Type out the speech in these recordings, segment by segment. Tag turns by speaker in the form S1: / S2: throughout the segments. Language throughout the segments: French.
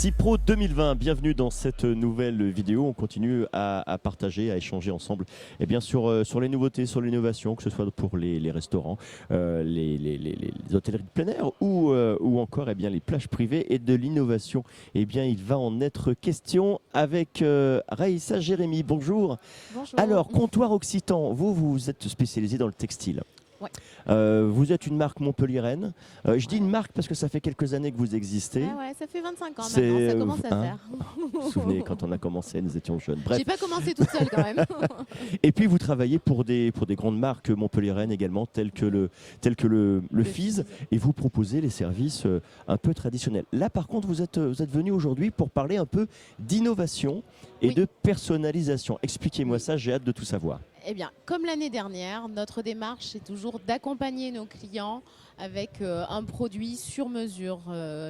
S1: CIPRO 2020, bienvenue dans cette nouvelle vidéo. On continue à partager, à échanger ensemble sur les nouveautés, sur l'innovation, que ce soit pour les restaurants, les hôtelleries de plein air ou encore les plages privées et de l'innovation. Il va en être question avec Raïssa Jérémy. Bonjour.
S2: Bonjour.
S1: Alors, Comptoir Occitan, vous êtes spécialisé dans le textile.
S2: Ouais.
S1: Vous êtes une marque montpelliéraine. Je dis une marque parce que ça fait quelques années que vous existez.
S2: Ah ouais, ça fait 25 ans maintenant, ça commence à faire.
S1: Vous vous souvenez, quand on a commencé, nous étions jeunes. Bref.
S2: J'ai pas commencé toute seule quand même.
S1: Et puis vous travaillez pour des grandes marques montpelliéraines également, telles que le FIS, et vous proposez les services un peu traditionnels. Là par contre, vous êtes venu aujourd'hui pour parler un peu d'innovation et de personnalisation. Expliquez-moi ça, j'ai hâte de tout savoir.
S2: Eh bien, comme l'année dernière, notre démarche est toujours d'accompagner nos clients avec un produit sur mesure.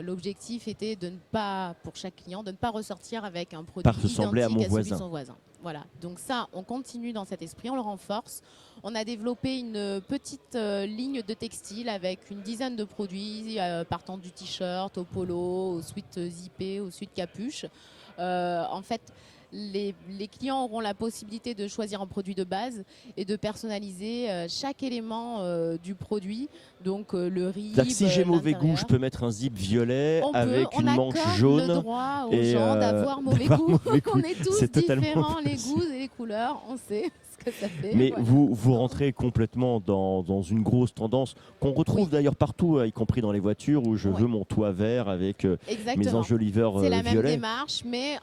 S2: L'objectif était de ne pas, pour chaque client, de ne pas ressortir avec un produit identique à celui de son voisin. Voilà, donc ça, on continue dans cet esprit, on le renforce. On a développé une petite ligne de textile avec une dizaine de produits partant du t-shirt au polo, au sweat zippé, au sweat capuche. En fait, les clients auront la possibilité de choisir un produit de base et de personnaliser chaque élément du produit. Donc le riz.
S1: Si j'ai mauvais goût, je peux mettre un zip violet avec une manche jaune.
S2: On a le droit aux gens d'avoir mauvais goût. On est tous différents, les goûts et les couleurs, on sait ce que ça fait.
S1: Mais voilà. vous rentrez complètement dans une grosse tendance qu'on retrouve d'ailleurs partout, y compris dans les voitures, où je veux mon toit vert avec mes enjoliveurs violets.
S2: C'est la même démarche, mais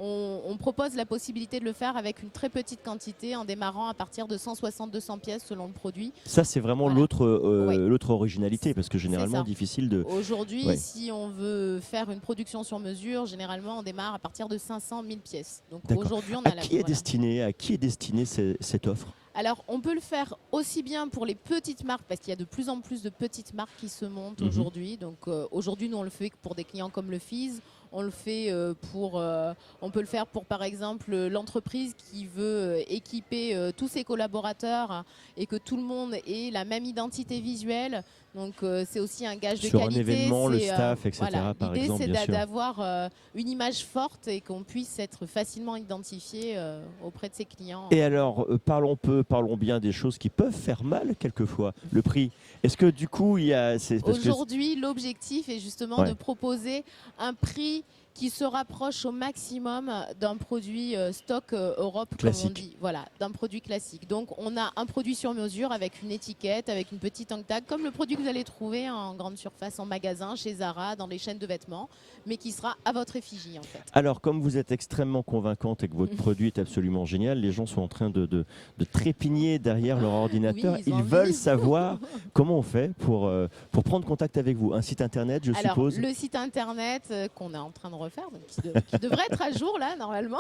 S2: on propose la possibilité de le faire avec une très petite quantité en démarrant à partir de 160-200 pièces selon le produit.
S1: Ça, c'est vraiment l'autre originalité, parce que généralement, difficile de...
S2: Aujourd'hui, si on veut faire une production sur mesure, généralement, on démarre à partir de 500-1000 pièces. Donc aujourd'hui, on a
S1: à qui est destinée cette offre ?
S2: Alors, on peut le faire aussi bien pour les petites marques, parce qu'il y a de plus en plus de petites marques qui se montent aujourd'hui. Donc aujourd'hui, nous, on le fait pour des clients comme le FIS. On le fait on peut le faire pour, par exemple, l'entreprise qui veut équiper tous ses collaborateurs et que tout le monde ait la même identité visuelle. Donc c'est aussi un gage de qualité.
S1: Sur un événement, le staff, etc. par exemple.
S2: L'idée, c'est d'avoir une image forte et qu'on puisse être facilement identifié auprès de ses clients.
S1: Et alors, parlons bien des choses qui peuvent faire mal quelquefois. Le prix. Est-ce que du coup, il y a...
S2: Aujourd'hui, l'objectif est justement de proposer un prix qui se rapproche au maximum d'un produit stock Europe,
S1: classique.
S2: Comme on dit. Voilà, d'un produit classique. Donc, on a un produit sur mesure avec une étiquette, avec une petite hang tag, comme le produit que vous allez trouver en grande surface, en magasin, chez Zara, dans les chaînes de vêtements, mais qui sera à votre effigie, en fait.
S1: Alors, comme vous êtes extrêmement convaincante et que votre produit est absolument génial, les gens sont en train de trépigner derrière leur ordinateur.
S2: Oui,
S1: ils veulent savoir comment on fait pour prendre contact avec vous. Un site internet, je suppose.
S2: Le site internet qu'on est en train de refaire, donc qui devrait être à jour là normalement.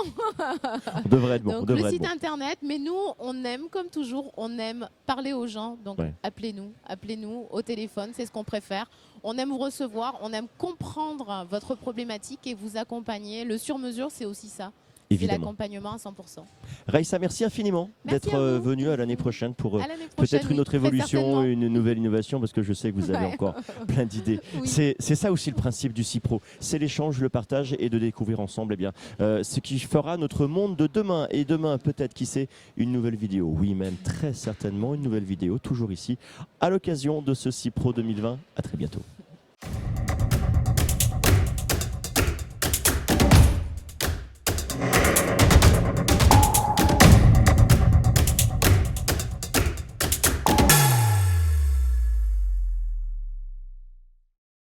S1: Devrait être bon.
S2: Donc le site internet, mais nous on aime comme toujours, on aime parler aux gens, donc appelez-nous au téléphone, c'est ce qu'on préfère. On aime vous recevoir, on aime comprendre votre problématique et vous accompagner. Le sur-mesure, c'est aussi ça. C'est l'accompagnement à 100%.
S1: Raïssa, merci infiniment d'être venue à l'année prochaine pour peut-être une autre évolution, une nouvelle innovation, parce que je sais que vous avez encore plein d'idées. C'est ça aussi le principe du CIPRO, c'est l'échange, le partage et de découvrir ensemble ce qui fera notre monde de demain. Et demain, peut-être, qui sait, une nouvelle vidéo. Oui, même très certainement une nouvelle vidéo, toujours ici, à l'occasion de ce CIPRO 2020. À très bientôt.